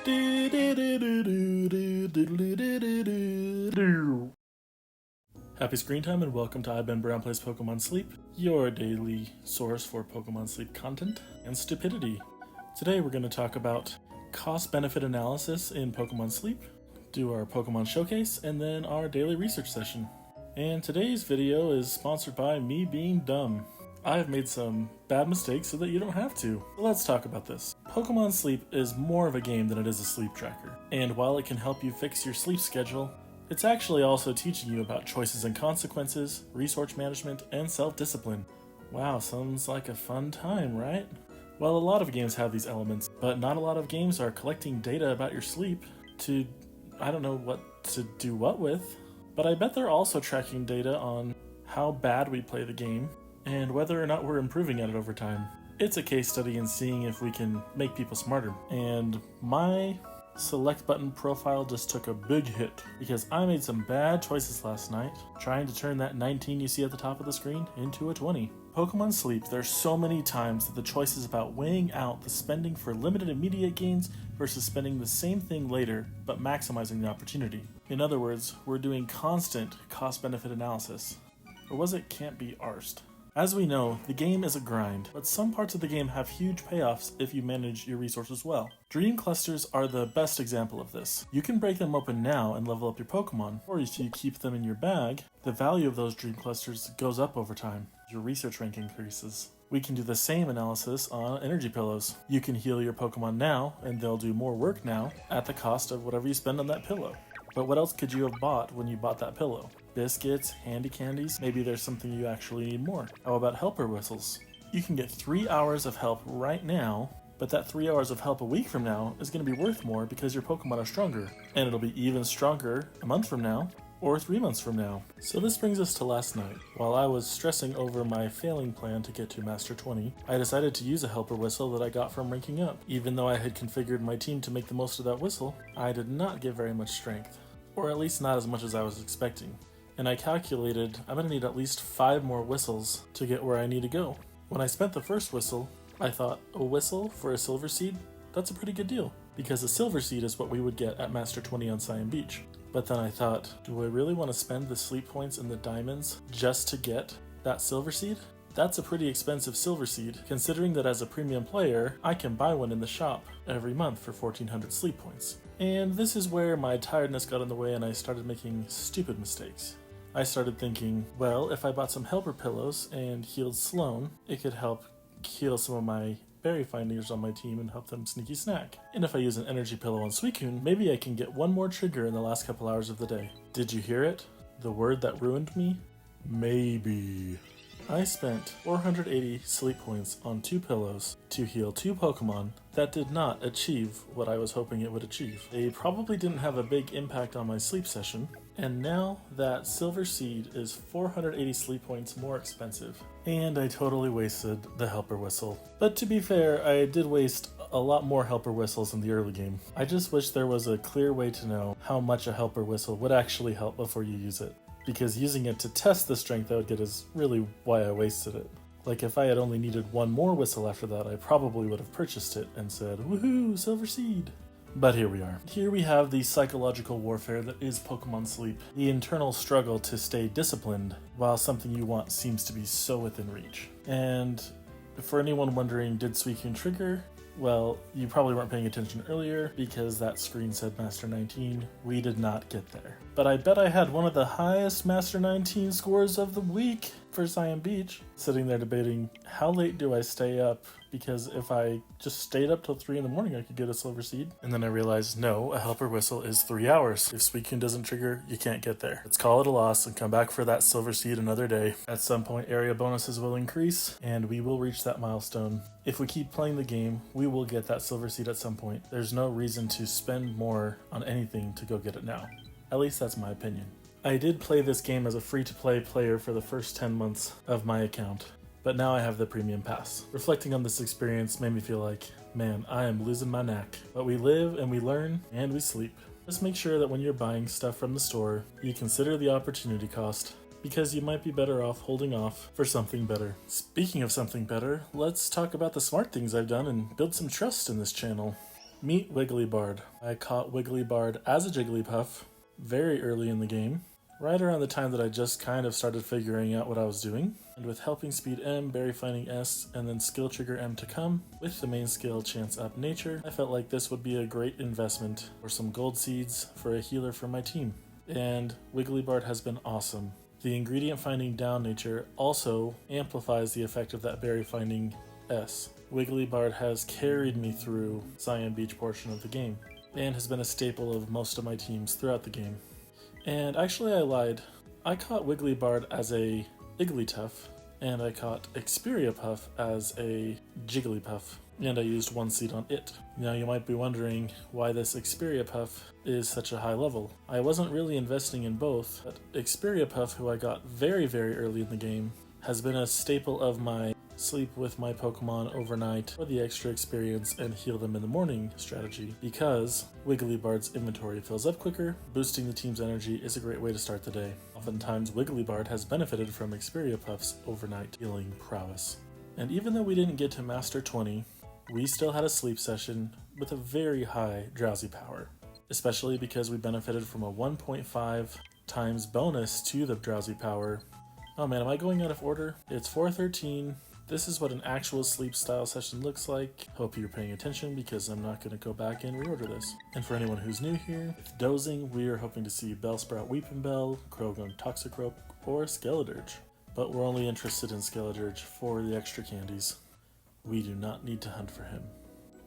Happy screen time and welcome to iBenBrown Plays Pokemon Sleep, your daily source for Pokemon Sleep content and stupidity. Today we're going to talk about cost-benefit analysis in Pokemon Sleep, do our Pokemon showcase, and then our daily research session. And today's video is sponsored by me being dumb. I have made some bad mistakes so that you don't have to. So let's talk about this. Pokemon Sleep is more of a game than it is a sleep tracker. And while it can help you fix your sleep schedule, it's actually also teaching you about choices and consequences, resource management, and self-discipline. Wow, sounds like a fun time, right? Well, a lot of games have these elements, but not a lot of games are collecting data about your sleep to, I don't know what to do what with, but I bet they're also tracking data on how bad we play the game and whether or not we're improving at it over time. It's a case study in seeing if we can make people smarter, and my select button profile just took a big hit because I made some bad choices last night trying to turn that 19 you see at the top of the screen into a 20. Pokemon Sleep, there's so many times that the choice is about weighing out the spending for limited immediate gains versus spending the same thing later but maximizing the opportunity. In other words, we're doing constant cost-benefit analysis. Or was it can't be arsed? As we know, the game is a grind, but some parts of the game have huge payoffs if you manage your resources well. Dream clusters are the best example of this. You can break them open now and level up your Pokemon, or if you keep them in your bag, the value of those dream clusters goes up over time. Your research rank increases. We can do the same analysis on energy pillows. You can heal your Pokemon now, and they'll do more work now at the cost of whatever you spend on that pillow. But what else could you have bought when you bought that pillow? Biscuits, handy candies, maybe there's something you actually need more. How about helper whistles? You can get 3 hours of help right now, but that 3 hours of help a week from now is going to be worth more because your Pokemon are stronger. And it'll be even stronger a month from now, or 3 months from now. So this brings us to last night. While I was stressing over my failing plan to get to Master 20, I decided to use a helper whistle that I got from ranking up. Even though I had configured my team to make the most of that whistle, I did not get very much strength. Or at least not as much as I was expecting. And I calculated I'm going to need at least 5 more whistles to get where I need to go. When I spent the first whistle, I thought, a whistle for a silver seed? That's a pretty good deal, because a silver seed is what we would get at Master 20 on Cyan Beach. But then I thought, do I really want to spend the sleep points and the diamonds just to get that silver seed? That's a pretty expensive silver seed, considering that as a premium player, I can buy one in the shop every month for 1400 sleep points. And this is where my tiredness got in the way and I started making stupid mistakes. I started thinking, well, if I bought some helper pillows and healed Sloan, it could help heal some of my berry finders on my team and help them sneaky snack. And if I use an energy pillow on Suicune, maybe I can get one more trigger in the last couple hours of the day. Did you hear it? The word that ruined me? Maybe. I spent 480 sleep points on 2 pillows to heal 2 Pokemon that did not achieve what I was hoping it would achieve. They probably didn't have a big impact on my sleep session, and now that silver seed is 480 sleep points more expensive. And I totally wasted the helper whistle. But to be fair, I did waste a lot more helper whistles in the early game. I just wish there was a clear way to know how much a helper whistle would actually help before you use it. Because using it to test the strength I would get is really why I wasted it. Like if I had only needed 1 more whistle after that, I probably would have purchased it and said, woohoo, silver seed. But here we are. Here we have the psychological warfare that is Pokemon Sleep. The internal struggle to stay disciplined while something you want seems to be so within reach. And for anyone wondering, did Suicune trigger? Well, you probably weren't paying attention earlier because that screen said Master 19. We did not get there. But I bet I had one of the highest Master 19 scores of the week for Cyan Beach. Sitting there debating, how late do I stay up? Because if I just stayed up till 3 in the morning, I could get a silver seed. And then I realized, no, a helper whistle is 3 hours. If Suicune doesn't trigger, you can't get there. Let's call it a loss and come back for that silver seed another day. At some point, area bonuses will increase, and we will reach that milestone. If we keep playing the game, we will get that silver seed at some point. There's no reason to spend more on anything to go get it now. At least that's my opinion. I did play this game as a free-to-play player for the first 10 months of my account. But now I have the premium pass. Reflecting on this experience made me feel like, man, I am losing my knack. But we live and we learn and we sleep. Just make sure that when you're buying stuff from the store, you consider the opportunity cost, because you might be better off holding off for something better. Speaking of something better, let's talk about the smart things I've done and build some trust in this channel. Meet Wigglybard. I caught Wigglybard as a Jigglypuff very early in the game, right around the time that I just kind of started figuring out what I was doing. And with Helping Speed M, Berry Finding S, and then Skill Trigger M to come, with the main skill Chance Up Nature, I felt like this would be a great investment for some gold seeds for a healer for my team. And Wigglybard has been awesome. The ingredient finding down nature also amplifies the effect of that berry finding S. Wigglybard has carried me through Cyan Beach portion of the game, and has been a staple of most of my teams throughout the game. And actually I lied. I caught Wigglybard as a Wigglytuff, and I caught Experiapuff as a Jigglypuff, and I used 1 seed on it. Now you might be wondering why this Experiapuff is such a high level. I wasn't really investing in both, but Experiapuff, who I got very early in the game, has been a staple of my sleep with my Pokemon overnight for the extra experience and heal them in the morning strategy, because Wigglybard's inventory fills up quicker. Boosting the team's energy is a great way to start the day. Oftentimes Wigglybard has benefited from Experiapuff's overnight healing prowess. And even though we didn't get to Master 20, we still had a sleep session with a very high drowsy power, especially because we benefited from a 1.5 times bonus to the drowsy power. Oh man, am I going out of order? It's 4:13. This is what an actual sleep style session looks like. Hope you're paying attention because I'm not going to go back and reorder this. And for anyone who's new here, with dozing, we are hoping to see Bellsprout Weepinbell, Croagunk Toxicroak, or Skeledirge. But we're only interested in Skeledirge for the extra candies. We do not need to hunt for him.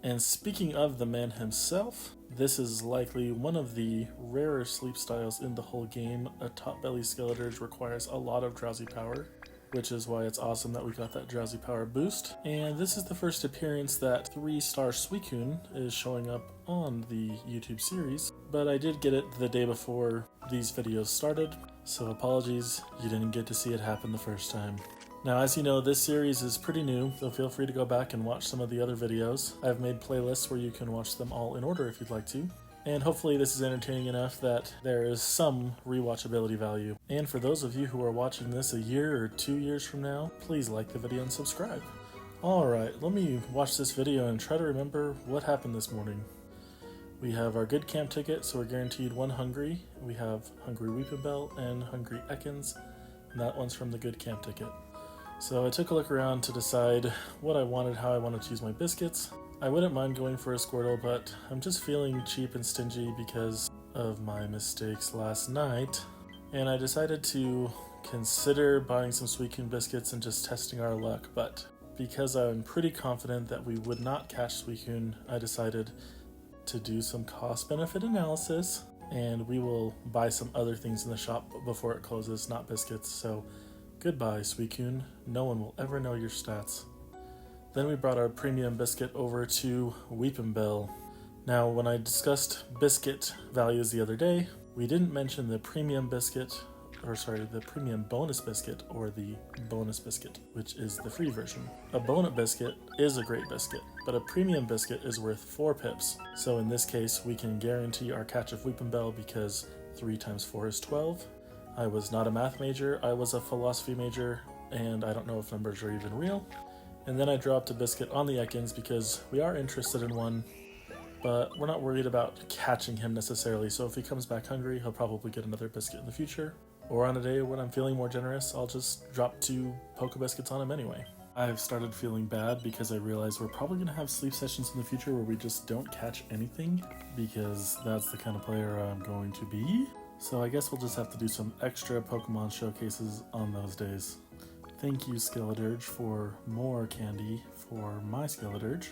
And speaking of the man himself, this is likely one of the rarer sleep styles in the whole game. A top-belly Skeledirge requires a lot of drowsy power, which is why it's awesome that we got that drowsy power boost. And this is the first appearance that 3-star Suicune is showing up on the YouTube series, but I did get it the day before these videos started, so apologies, you didn't get to see it happen the first time. Now, as you know, this series is pretty new, so feel free to go back and watch some of the other videos. I've made playlists where you can watch them all in order if you'd like to. And hopefully this is entertaining enough that there is some rewatchability value. And for those of you who are watching this a year or 2 years from now, please like the video and subscribe. Alright, let me watch this video and try to remember what happened this morning. We have our good camp ticket, so we're guaranteed 1 Hungry. We have Hungry Weepinbell and Hungry Ekans, and that one's from the good camp ticket. So I took a look around to decide what I wanted, how I wanted to use my biscuits. I wouldn't mind going for a Squirtle, but I'm just feeling cheap and stingy because of my mistakes last night. And I decided to consider buying some Suicune biscuits and just testing our luck, but because I'm pretty confident that we would not catch Suicune, I decided to do some cost-benefit analysis, and we will buy some other things in the shop before it closes, not biscuits. So goodbye, Suicune. No one will ever know your stats. Then we brought our premium biscuit over to Weepinbell. Now, when I discussed biscuit values the other day, we didn't mention the premium biscuit, the premium bonus biscuit, or the bonus biscuit, which is the free version. A bonus biscuit is a great biscuit, but a premium biscuit is worth 4 pips. So in this case, we can guarantee our catch of Weepinbell because 3 times 4 is 12. I was not a math major, I was a philosophy major, and I don't know if numbers are even real. And then I dropped a biscuit on the Ekans because we are interested in one, but we're not worried about catching him necessarily, so if he comes back hungry, he'll probably get another biscuit in the future. Or on a day when I'm feeling more generous, I'll just drop 2 Poke Biscuits on him anyway. I've started feeling bad because I realize we're probably going to have sleep sessions in the future where we just don't catch anything, because that's the kind of player I'm going to be. So I guess we'll just have to do some extra Pokemon showcases on those days. Thank you, Skeledirge, for more candy for my Skeledirge.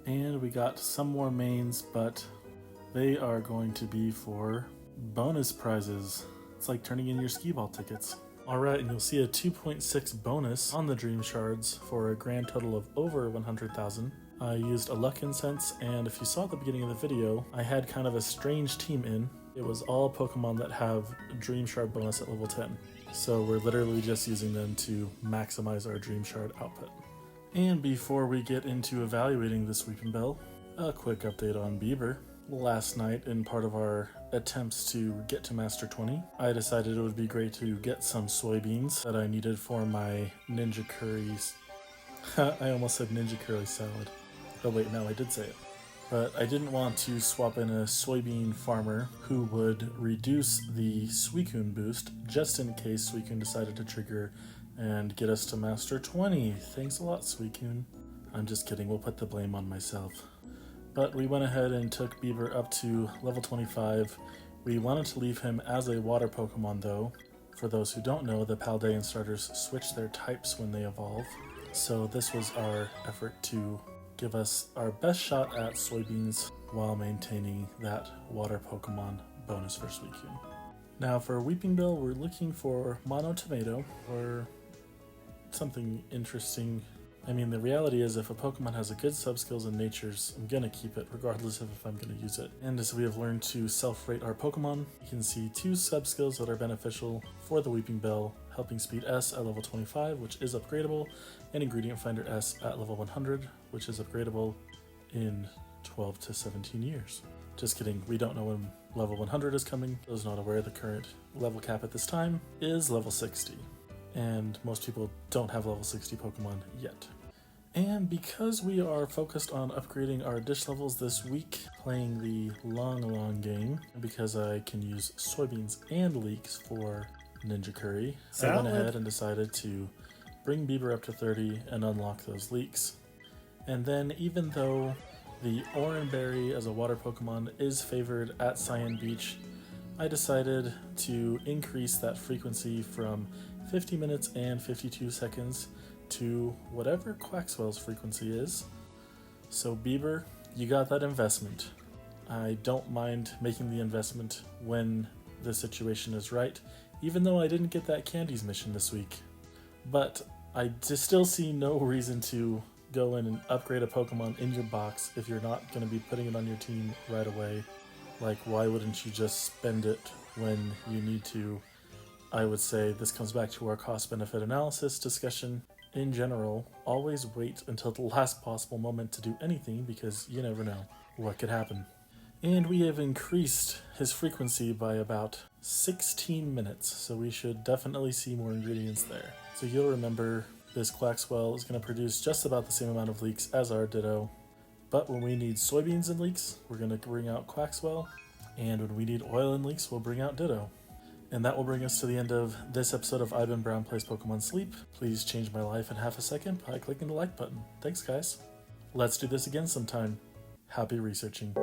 And we got some more mains, but they are going to be for bonus prizes. It's like turning in your skee-ball tickets. Alright, and you'll see a 2.6 bonus on the Dream Shards for a grand total of over 100,000. I used a Luck Incense, and if you saw at the beginning of the video, I had kind of a strange team in. It was all Pokemon that have Dream Shard bonus at level 10. So we're literally just using them to maximize our Dream Shard output. And before we get into evaluating this Weepinbell, a quick update on Bieber. Last night, in part of our attempts to get to Master 20, I decided it would be great to get some soybeans that I needed for my Ninja Curries. I almost said Ninja Curry salad. Oh wait, no, I did say it. but I didn't want to swap in a soybean farmer who would reduce the Suicune boost just in case Suicune decided to trigger and get us to Master 20. Thanks a lot, Suicune. I'm just kidding, we'll put the blame on myself. But we went ahead and took Bieber up to level 25. We wanted to leave him as a water Pokemon though. For those who don't know, the Paldean starters switch their types when they evolve. So this was our effort to give us our best shot at soybeans while maintaining that water Pokemon bonus for Suicune. Now for Weeping Bell, we're looking for Mono Tomato or something interesting. I mean, the reality is if a Pokemon has a good sub-skills and natures, I'm gonna keep it regardless of if I'm gonna use it. And as we have learned to self-rate our Pokemon, you can see 2 sub-skills that are beneficial for the Weeping Bell: Helping Speed S at level 25, which is upgradable, and Ingredient Finder S at level 100, which is upgradable in 12 to 17 years. Just kidding, we don't know when level 100 is coming. Those not aware, the current level cap at this time is level 60. And most people don't have level 60 Pokemon yet. And because we are focused on upgrading our dish levels this week, playing the long game, because I can use soybeans and leeks for Ninja Curry, I went ahead and decided to bring Bieber up to 30 and unlock those leeks. And then even though the Oranberry as a water Pokemon is favored at Cyan Beach, I decided to increase that frequency from 50 minutes and 52 seconds to whatever Quaxwell's frequency is. So Bieber, you got that investment. I don't mind making the investment when the situation is right, even though I didn't get that Candies mission this week. But I just still see no reason to go in and upgrade a Pokemon in your box if you're not going to be putting it on your team right away. Like, why wouldn't you just spend it when you need to? I would say this comes back to our cost-benefit analysis discussion. In general, always wait until the last possible moment to do anything because you never know what could happen. And we have increased his frequency by about 16 minutes, so we should definitely see more ingredients there. So you'll remember this Quaxwell is going to produce just about the same amount of leeks as our Ditto, but when we need soybeans and leeks, we're going to bring out Quaxwell, and when we need oil and leeks, we'll bring out Ditto. And that will bring us to the end of this episode of iBenBrown Plays Pokemon Sleep. Please change my life in half a second by clicking the like button. Thanks, guys. Let's do this again sometime. Happy researching.